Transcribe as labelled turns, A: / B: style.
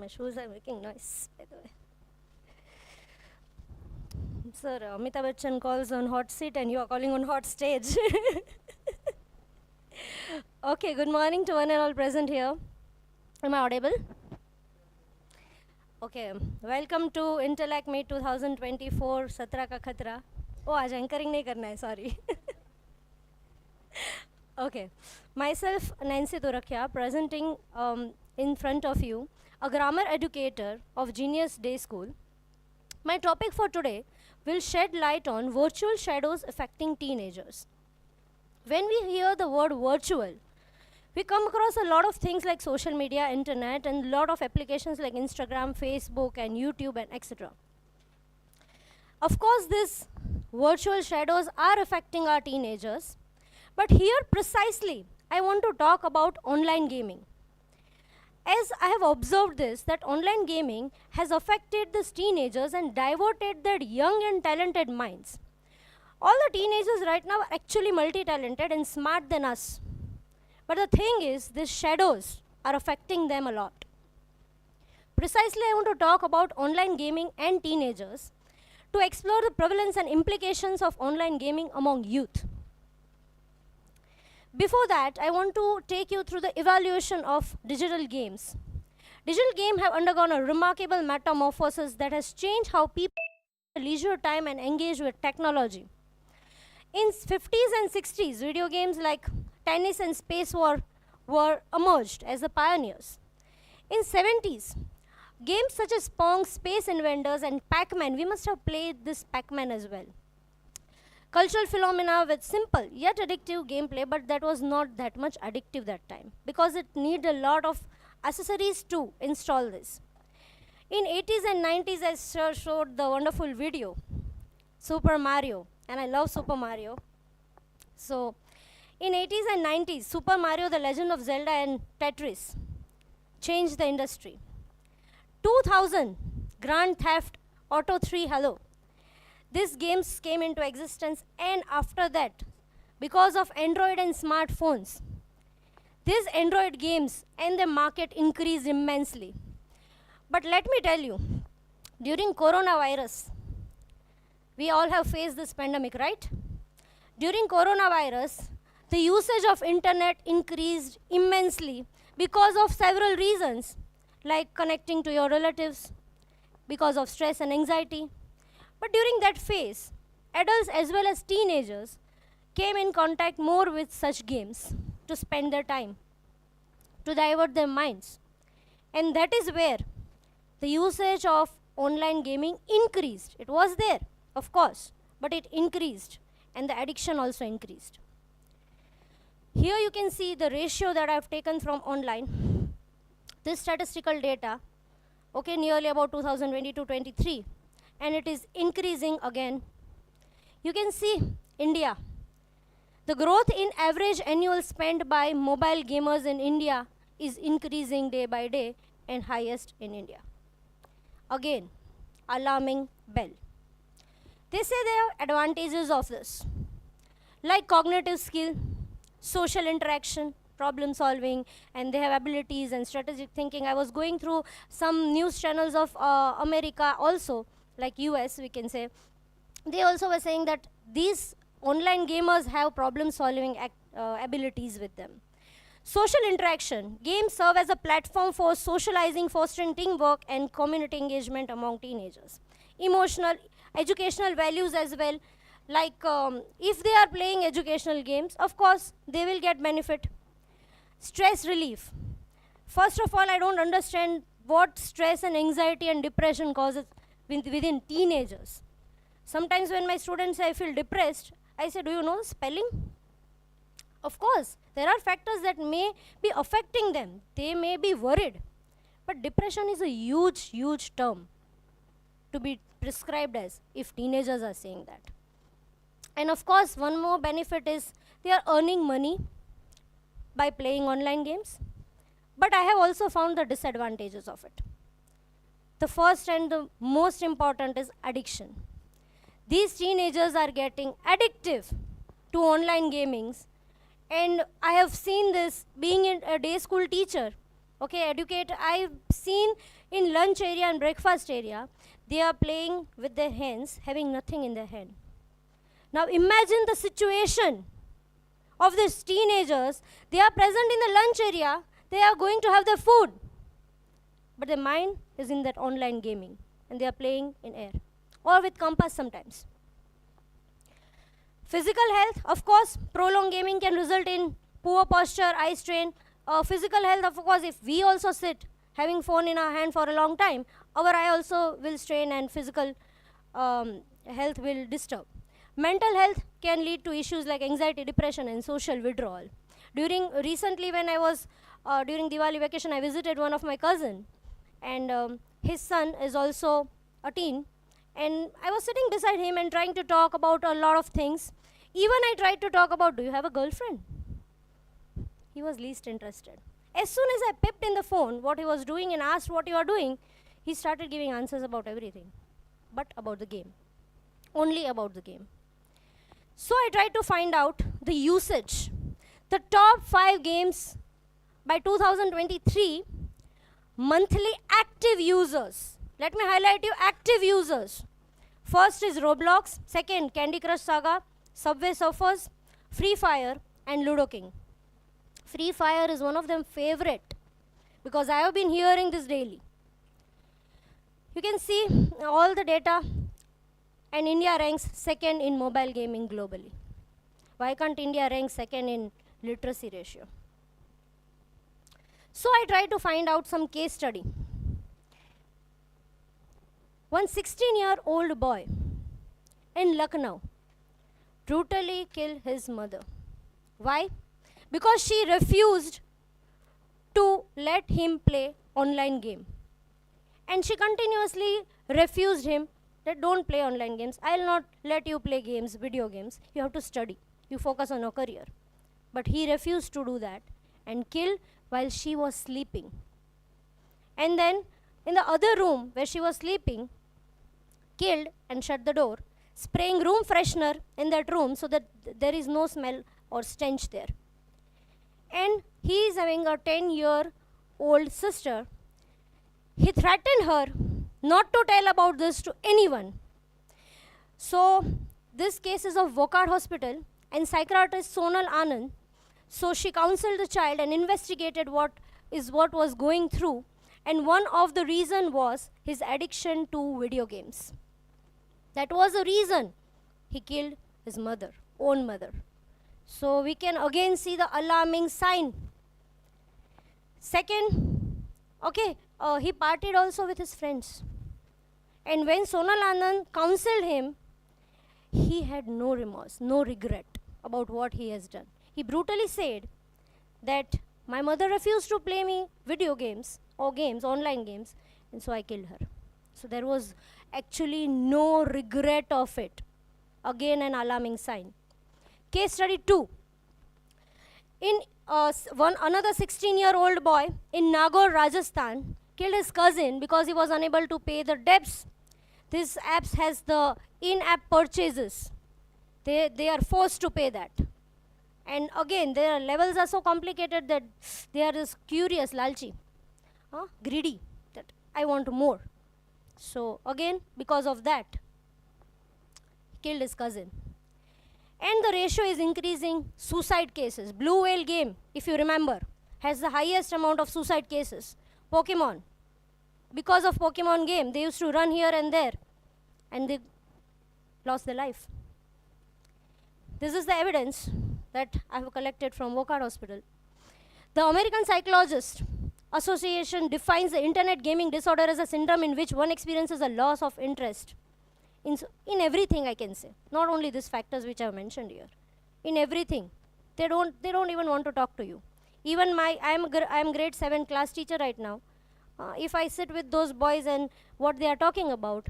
A: My shoes are making noise, by the way. Sir, Amitabh Bachchan calls on hot seat and you are calling on hot stage. Okay, good morning to one and all present here. Am I audible? Okay, welcome to Intellect Meet 2024, Satra ka Khatra. Oh, आज anchoring नहीं करना है, sorry. Okay, myself Nancy J Turakhiya, presenting in front of you, a grammar educator of Genius Day School. My topic for today will shed light on virtual shadows affecting teenagers. When we hear the word virtual, we come across a lot of things like social media, internet, and a lot of applications like Instagram, Facebook, and YouTube, and etc. Of course, these virtual shadows are affecting our teenagers, but here precisely, I want to talk about online gaming. As I have observed this, that online gaming has affected these teenagers and diverted their young and talented minds. All the teenagers right now are actually multi-talented and smart than us. But the thing is, these shadows are affecting them a lot. Precisely, I want to talk about online gaming and teenagers to explore the prevalence and implications of online gaming among youth. Before that, I want to take you through the evaluation of digital games. Digital games have undergone a remarkable metamorphosis that has changed how people spend leisure time and engage with technology. In 50s and 60s, video games like tennis and space war were emerged as the pioneers. In 70s, games such as Pong, Space Invaders, and Pac-Man, we must have played this Pac-Man as well. Cultural phenomena with simple yet addictive gameplay, but that was not that much addictive that time because it needed a lot of accessories to install this. In 80s and 90s, I showed the wonderful video, Super Mario, and I love Super Mario. So, in 80s and 90s, Super Mario, The Legend of Zelda, and Tetris changed the industry. 2000, Grand Theft Auto 3 Hello. These games came into existence, and after that, because of Android and smartphones, these Android games and the market increased immensely. But let me tell you, during coronavirus, we all have faced this pandemic, right? During coronavirus, the usage of internet increased immensely because of several reasons, like connecting to your relatives, because of stress and anxiety. But during that phase, adults as well as teenagers came in contact more with such games to spend their time, to divert their minds. And that is where the usage of online gaming increased. It was there, of course, but it increased, and the addiction also increased. Here you can see the ratio that I have taken from online. This statistical data, okay, nearly about 2022-23, and it is increasing again. You can see India. The growth in average annual spend by mobile gamers in India is increasing day by day and highest in India. Again, alarming bell. They say there are advantages of this, like cognitive skill, social interaction, problem solving, and they have abilities and strategic thinking. I was going through some news channels of America also, like US we can say. They also were saying that these online gamers have problem solving abilities with them. Social interaction. Games serve as a platform for socializing, fostering teamwork and community engagement among teenagers. Emotional, educational values as well. Like if they are playing educational games, of course they will get benefit. Stress relief. First of all, I don't understand what stress and anxiety and depression causes within teenagers. Sometimes when my students say I feel depressed, I say, do you know spelling? Of course, there are factors that may be affecting them. They may be worried. But depression is a huge, huge term to be prescribed as if teenagers are saying that. And of course, one more benefit is they are earning money by playing online games. But I have also found the disadvantages of it. The first and the most important is addiction. These teenagers are getting addictive to online gamings, and I have seen this being a day school teacher. Okay, Educator, I've seen in lunch area and breakfast area, they are playing with their hands, having nothing in their hand. Now imagine the situation of these teenagers. They are present in the lunch area, they are going to have their food, but their mind is in that online gaming, and they are playing in air, or with compass sometimes. Physical health, of course, prolonged gaming can result in poor posture, eye strain. Physical health, of course, if we also sit having phone in our hand for a long time, our eye also will strain and physical health will disturb. Mental health can lead to issues like anxiety, depression, and social withdrawal. Recently, when I was during Diwali vacation, I visited one of my cousin, and his son is also a teen, and I was sitting beside him and trying to talk about a lot of things. Even I tried to talk about, do you have a girlfriend? He was least interested. As soon as I pipped in the phone what he was doing and asked what you are doing, he started giving answers about everything, but about the game. Only about the game. So I tried to find out the usage. The top 5 games by 2023, monthly active users. Let me highlight you active users. First is Roblox, second Candy Crush Saga, Subway Surfers, Free Fire, and Ludo King. Free Fire is one of them favorite because I have been hearing this daily. You can see all the data, and India ranks second in mobile gaming globally. Why can't India rank second in literacy ratio? So I tried to find out some case study. One 16-year-old boy in Lucknow brutally killed his mother. Why? Because she refused to let him play online game. And she continuously refused him that don't play online games. I'll not let you play games, video games. You have to study. You focus on your career. But he refused to do that and killed while she was sleeping. And then in the other room where she was sleeping, killed and shut the door, spraying room freshener in that room so that there is no smell or stench there. And he is having a 10-year-old sister. He threatened her not to tell about this to anyone. So this case is of Wockhardt Hospital and psychiatrist Sonal Anand. So she counseled the child and investigated what was going through, and one of the reason was his addiction to video games. That was the reason he killed his mother, own mother. So we can again see the alarming sign. Second, he partied also with his friends. And when Sonal Anand counseled him, he had no remorse, no regret about what he has done. He brutally said that my mother refused to play me video games or games, online games, and so I killed her. So there was actually no regret of it. Again, an alarming sign. Case study 2. In another 16-year-old boy in Nagaur, Rajasthan, killed his cousin because he was unable to pay the debts. This app has the in-app purchases. They are forced to pay that. And again, their levels are so complicated that they are just curious, lalchi, greedy, that I want more. So again, because of that, he killed his cousin. And the ratio is increasing. Suicide cases. Blue Whale game, if you remember, has the highest amount of suicide cases. Pokemon. Because of Pokemon game, they used to run here and there, and they lost their life. This is the evidence that I have collected from Wockhardt Hospital. The American Psychologist Association defines the internet gaming disorder as a syndrome in which one experiences a loss of interest in everything, I can say. Not only these factors which I have mentioned here. In everything. They don't even want to talk to you. Even I am grade 7 class teacher right now. If I sit with those boys and what they are talking about